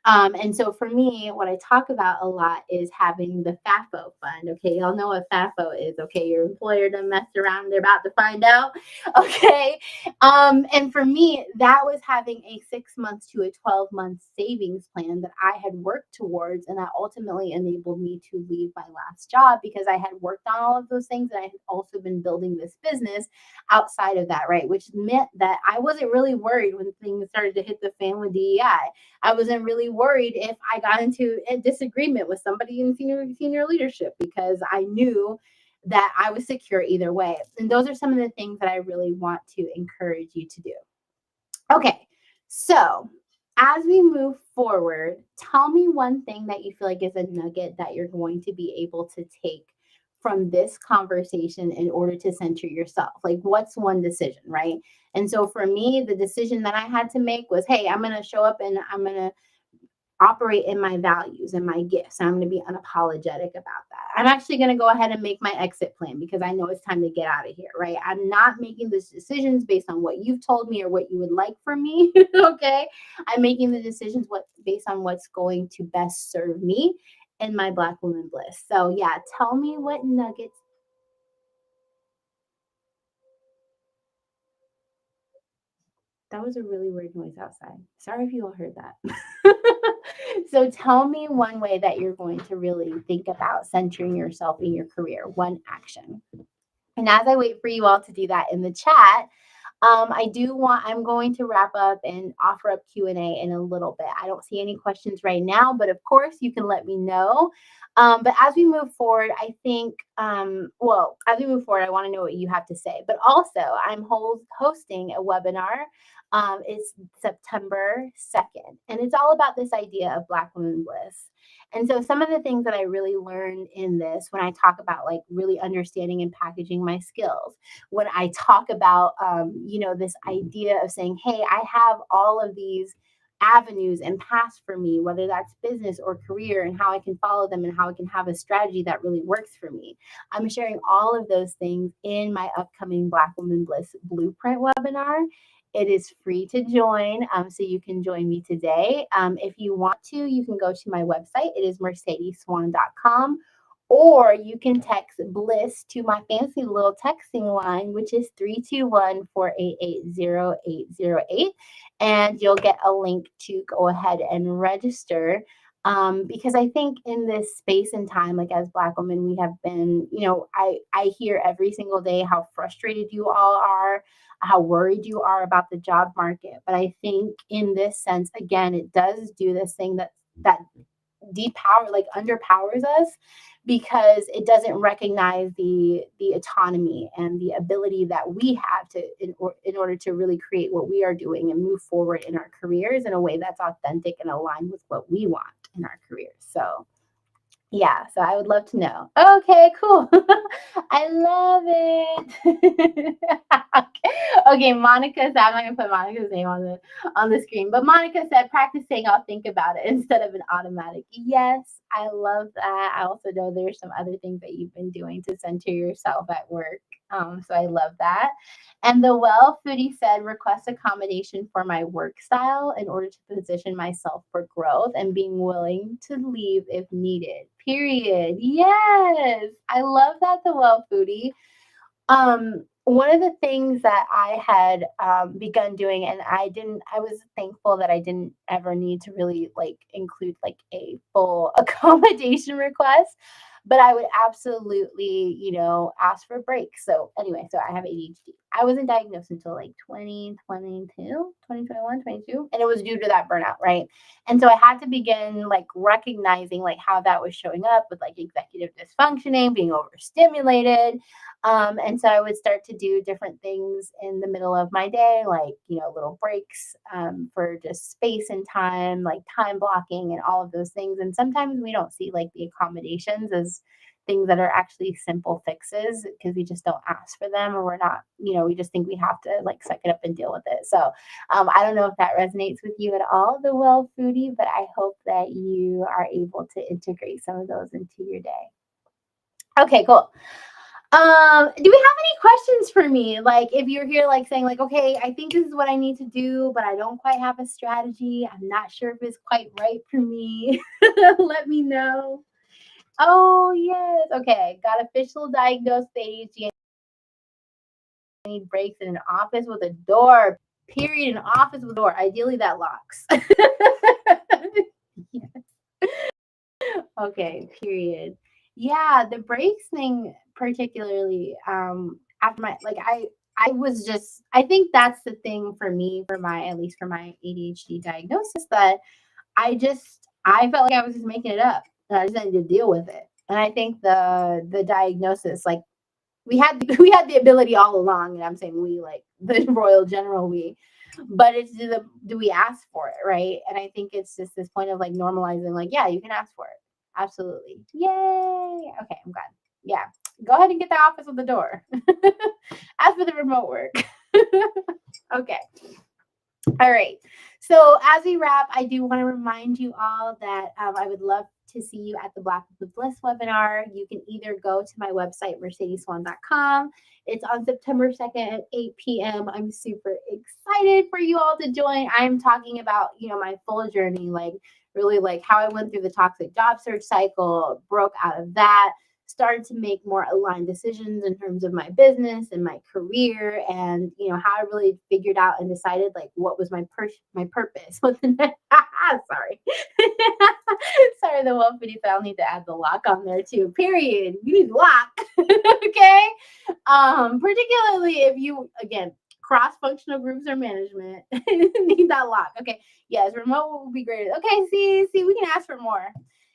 And so for me, what I talk about a lot is having the FAFO fund. Okay, y'all know what FAFO is. Okay, your employer done messed around; they're about to find out. Okay, and for me, that was having a 6 months to a 12 month savings plan that I had worked towards, and that ultimately enabled me to leave my last job because I had worked on all of those things, and I had also been building this business outside of that, right? Which meant that I wasn't really worried when things started to hit the fan with DEI. I wasn't really worried if I got into a disagreement with somebody in senior leadership because I knew that I was secure either way. And those are some of the things that I really want to encourage you to do. Okay, so as we move forward, tell me one thing that you feel like is a nugget that you're going to be able to take from this conversation in order to center yourself. Like, what's one decision, right? And so for me, the decision that I had to make was, hey, I'm going to show up and I'm going to operate in my values and my gifts. I'm going to be unapologetic about that. I'm actually going to go ahead and make my exit plan because I know it's time to get out of here, right? I'm not making these decisions based on what you've told me or what you would like from me, okay? I'm making the decisions based on what's going to best serve me and my Black woman bliss. So, yeah, tell me what nuggets. That was a really weird noise outside. Sorry if you all heard that. So tell me one way that you're going to really think about centering yourself in your career, one action. And as I wait for you all to do that in the chat, I'm going to wrap up and offer up Q&A in a little bit. I don't see any questions right now, but of course you can let me know. But as we move forward, I think, as we move forward, I want to know what you have to say. But also, I'm hosting a webinar. It's September 2nd, and it's all about this idea of Black women bliss. And so some of the things that I really learned in this when I talk about like really understanding and packaging my skills, when I talk about, this idea of saying, hey, I have all of these avenues and paths for me, whether that's business or career, and how I can follow them and how I can have a strategy that really works for me. I'm sharing all of those things in my upcoming Black Woman Bliss Blueprint webinar. It is free to join, so you can join me today. If you want to, you can go to my website. It is mercedesswan.com, or you can text Bliss to my fancy little texting line, which is 321-488-0808. And you'll get a link to go ahead and register. Because I think in this space and time, like as Black women, we have been, I hear every single day how frustrated you all are, how worried you are about the job market. But I think in this sense, again, it does do this thing that depower, like underpowers us, because it doesn't recognize the autonomy and the ability that we have to in order to really create what we are doing and move forward in our careers in a way that's authentic and aligned with what we want in our careers. So yeah, so I would love to know. Okay, cool. I love it. Okay, Monica said, I'm not gonna put Monica's name on the screen, but Monica said, practice saying I'll think about it instead of an automatic. Yes, I love that. I also know there's some other things that you've been doing to center yourself at work. So I love that. And the well foodie said, request accommodation for my work style in order to position myself for growth and being willing to leave if needed. Period. Yes. I love that, the well foodie. One of the things that I had begun doing, and I was thankful that I didn't ever need to really like include like a full accommodation request, but I would absolutely, ask for breaks. So anyway, so I have ADHD. I wasn't diagnosed until like 2022, and it was due to that burnout, right? And so I had to begin like recognizing like how that was showing up with like executive dysfunctioning, being overstimulated, and so I would start to do different things in the middle of my day, like, little breaks for just space and time, like time blocking and all of those things. And sometimes we don't see like the accommodations as things that are actually simple fixes because we just don't ask for them, or we're not, we just think we have to like suck it up and deal with it. So I don't know if that resonates with you at all, the well foodie, but I hope that you are able to integrate some of those into your day. Okay, cool. Do we have any questions for me? Like, if you're here, like saying, like, okay, I think this is what I need to do, but I don't quite have a strategy. I'm not sure if it's quite right for me. Let me know. Oh, yes. Okay. Got official diagnosed ADHD. I need breaks in an office with a door. Period. An office with a door. Ideally, that locks. Okay, period. Yeah, the breaks thing particularly, after my like I was just I think that's the thing for me for my at least for my ADHD diagnosis that I felt like I was just making it up and I just needed to deal with it. And I think the diagnosis, like we had we had the ability all along, and I'm saying we like the royal general we, but it's do we ask for it, right? And I think it's just this point of like normalizing, like, yeah, you can ask for it. Absolutely. Yay. Okay, I'm glad. Yeah. Go ahead and get the office with the door. As for the remote work. Okay. All right. So as we wrap, I do want to remind you all that I would love to see you at the Black with Bliss webinar. You can either go to my website, mercedeswan.com. It's on September 2nd at 8 p.m. I'm super excited for you all to join. I'm talking about, my full journey, like really like how I went through the toxic job search cycle, broke out of that, started to make more aligned decisions in terms of my business and my career, and how I really figured out and decided like what was my purpose. What the sorry. Sorry, the one fitty, I'll need to add the lock on there too. Period. You need lock. Okay. Particularly if you again cross-functional groups or management need that lock. Okay. Yes, remote would be great. Okay, see, we can ask for more.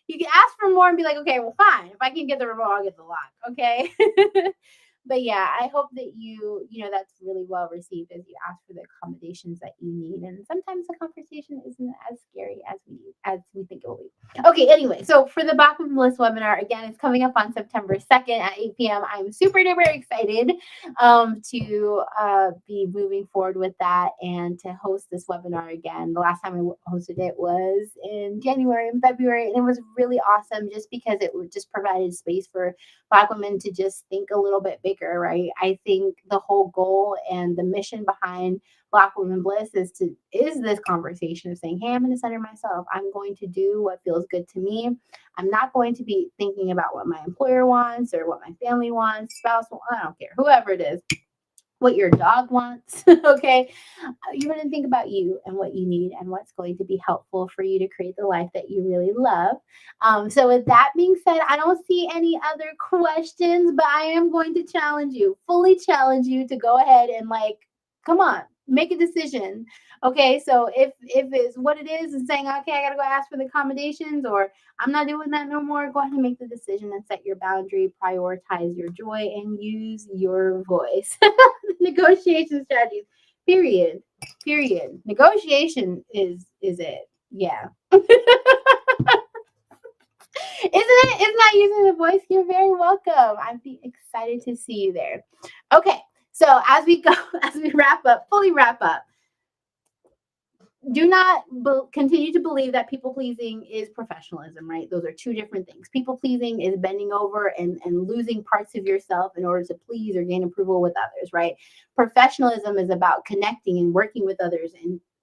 You can ask for more and be like, okay, well, fine. If I can get the remote, I'll get the lock. Okay. But yeah, I hope that that's really well received as you ask for the accommodations that you need. And sometimes the conversation isn't as scary as we think it will be. Okay, anyway, so for the Back with Bliss webinar, again, it's coming up on September 2nd at 8 p.m. I'm super duper excited to be moving forward with that and to host this webinar again. The last time I hosted it was in January and February, and it was really awesome just because it just provided space for Black women to just think a little bit bigger, right? I think the whole goal and the mission behind Black Women Bliss is this conversation of saying, hey, I'm going to center myself. I'm going to do what feels good to me. I'm not going to be thinking about what my employer wants or what my family wants, spouse wants, I don't care, whoever it is, what your dog wants. Okay. You're going to think about you and what you need and what's going to be helpful for you to create the life that you really love. So with that being said, I don't see any other questions, but I am going to fully challenge you to go ahead and like, come on, make a decision. Okay. So if it's what it is and saying, okay, I got to go ask for the accommodations, or I'm not doing that no more, go ahead and make the decision and set your boundary, prioritize your joy, and use your voice. Negotiation strategies. Period. Negotiation is it. Yeah. Isn't it? It's not using the voice. You're very welcome. I'd be excited to see you there. Okay. So as we fully wrap up, do not continue to believe that people pleasing is professionalism, right? Those are two different things. People pleasing is bending over and losing parts of yourself in order to please or gain approval with others, right? Professionalism is about connecting and working with others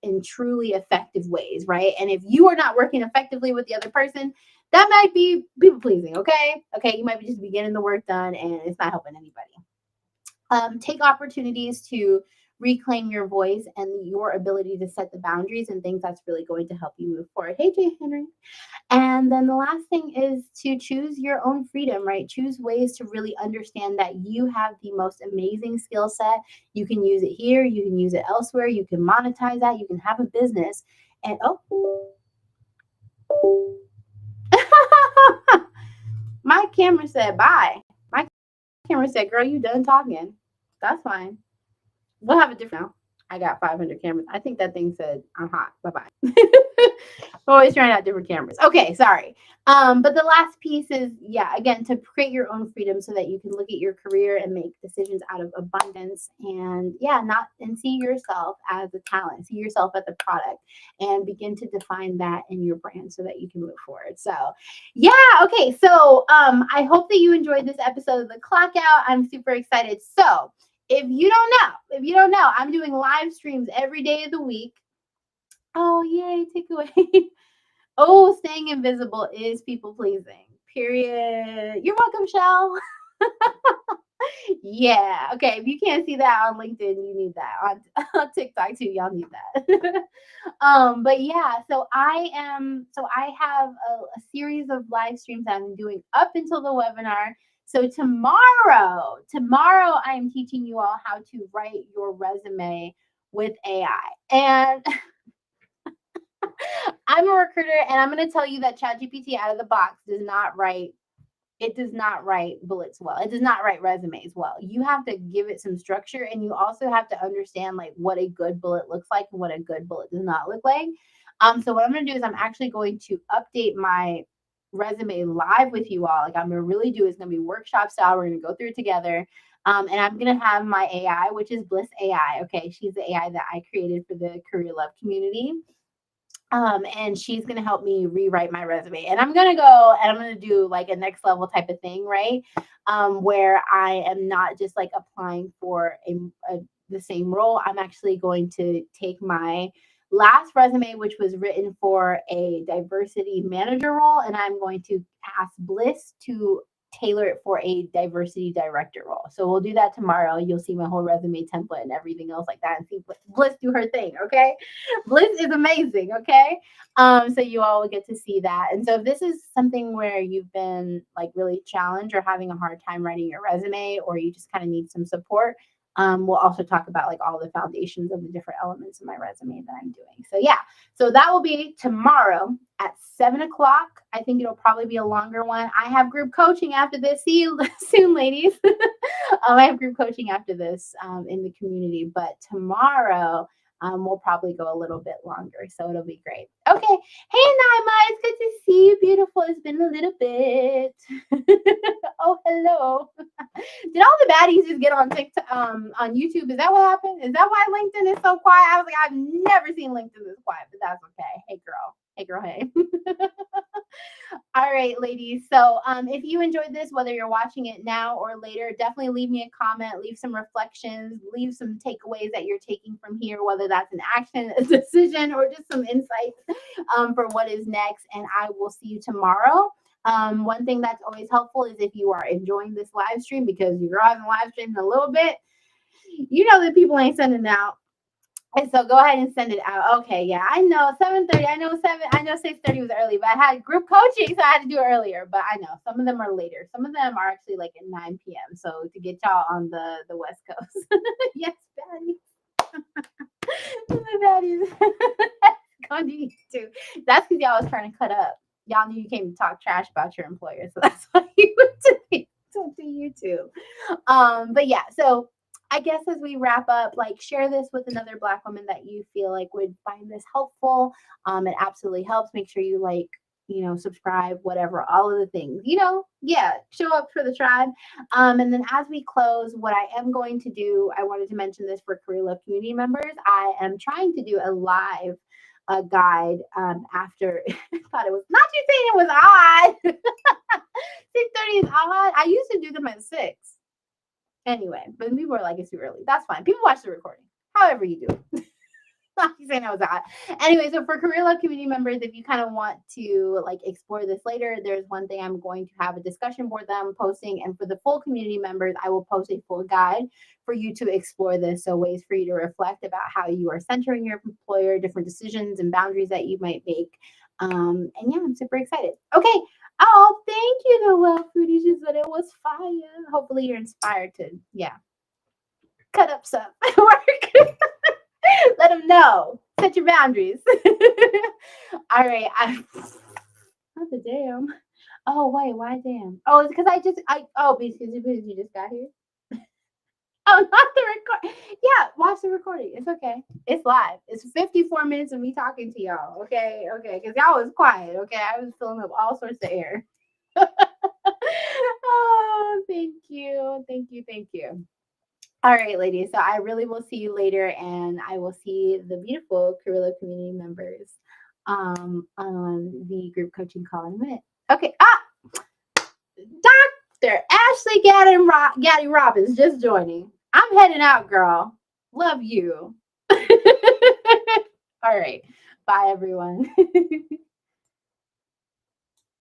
in truly effective ways, right? And if you are not working effectively with the other person, that might be people pleasing, okay? Okay, you might be just be getting the work done and it's not helping anybody. Take opportunities to reclaim your voice and your ability to set the boundaries and things that's really going to help you move forward. Hey, Jay Henry. And then the last thing is to choose your own freedom, right? Choose ways to really understand that you have the most amazing skill set. You can use it here, you can use it elsewhere, you can monetize that, you can have a business. And my camera said bye. My camera said, girl, you done talking. That's fine. We'll have a different now. I got 500 cameras. I think that thing said, I'm hot. Bye-bye. Always trying out different cameras. Okay, sorry. But the last piece is, yeah, again, to create your own freedom so that you can look at your career and make decisions out of abundance and yeah, not and see yourself as a talent, see yourself as a product and begin to define that in your brand so that you can move forward. So yeah, okay. So I hope that you enjoyed this episode of the Clock Out. I'm super excited. So if you don't know, I'm doing live streams every day of the week. Oh, yay, takeaway. Oh, staying invisible is people pleasing. Period. You're welcome, Shell. Yeah. Okay. If you can't see that on LinkedIn, you need that on TikTok too. Y'all need that. But yeah, so I have a series of live streams that I'm doing up until the webinar. So tomorrow I am teaching you all how to write your resume with AI. And I'm a recruiter and I'm going to tell you that ChatGPT out of the box does not write bullets well. It does not write resumes well. You have to give it some structure and you also have to understand like what a good bullet looks like and what a good bullet does not look like. So what I'm going to do is I'm actually going to update my resume live with you all. Like I'm going to really do is going to be workshop style. We're going to go through it together. And I'm going to have my AI, which is Bliss AI. Okay. She's the AI that I created for the Career Love community. And she's gonna help me rewrite my resume. And I'm gonna go and I'm gonna do like a next level type of thing, right? Where I am not just like applying for the same role. I'm actually going to take my last resume, which was written for a diversity manager role, and I'm going to ask Bliss to tailor it for a diversity director role. So we'll do that tomorrow. You'll see my whole resume template and everything else like that and see Bliss do her thing, okay? Bliss is amazing, okay? So you all will get to see that. And so if this is something where you've been like really challenged or having a hard time writing your resume or you just kind of need some support, we'll also talk about like all the foundations of the different elements of my resume that I'm doing. So yeah, so that will be tomorrow at 7 o'clock. I think it'll probably be a longer one. I have group coaching after this. See you soon, ladies. I have group coaching after this in the community, but tomorrow we'll probably go a little bit longer. So it'll be great. Okay. Hey, Naima, it's good to see you, beautiful. It's been a little bit. Oh, hello. Did all the baddies just get on TikTok, on YouTube? Is that what happened? Is that why LinkedIn is so quiet? I was like, I've never seen LinkedIn this quiet, but that's okay. Hey, girl. Hey, girl. Hey. All right, ladies. So if you enjoyed this, whether you're watching it now or later, definitely leave me a comment, leave some reflections, leave some takeaways that you're taking from here, whether that's an action, a decision, or just some insights for what is next. And I will see you tomorrow. One thing that's always helpful is if you are enjoying this live stream, because you're on the live stream in a little bit, you know that people ain't sending out. And so go ahead and send it out. Okay, yeah, I know 7:30. I know 6:30 was early, but I had group coaching, so I had to do it earlier. But I know some of them are later. Some of them are actually like at 9 p.m. So to get y'all on the West Coast. Yes, baddies. The baddies. Gone to you too. That's because y'all was trying to cut up. Y'all knew you came to talk trash about your employer, so that's why you went to YouTube. But yeah, so I guess as we wrap up, like share this with another Black woman that you feel like would find this helpful. It absolutely helps. Make sure you like, subscribe, whatever, all of the things, yeah, show up for the tribe. And then as we close, what I am going to do, I wanted to mention this for Career Love community members. I am trying to do a live guide after. I thought it was not you saying it was odd. 6:30 is odd. I used to do them at 6. Anyway, but people are like, it's too early. That's fine. People watch the recording. However you do it. Not saying I was that. Anyway, so for Career Love community members, if you kind of want to like explore this later, there's one thing I'm going to have a discussion board that I'm posting. And for the full community members, I will post a full guide for you to explore this. So ways for you to reflect about how you are centering your employer, different decisions and boundaries that you might make. And yeah, I'm super excited. Okay. Oh, thank you, the well foodie. She said it was fire. Hopefully you're inspired to, cut up some work. Let them know. Set your boundaries. All right. What the damn? Oh, wait. Why damn? Oh, it's because because you just got here. Oh, not the record. Yeah, watch the recording. It's okay. It's live. It's 54 minutes of me talking to y'all. Okay, okay, because y'all was quiet. Okay, I was filling up all sorts of air. Oh, thank you, thank you, thank you. All right, ladies. So I really will see you later, and I will see the beautiful Carrillo community members on the group coaching call in a minute. Okay. Dr. Ashley Gaddy Robbins just joining. I'm heading out, girl. Love you. All right. Bye, everyone.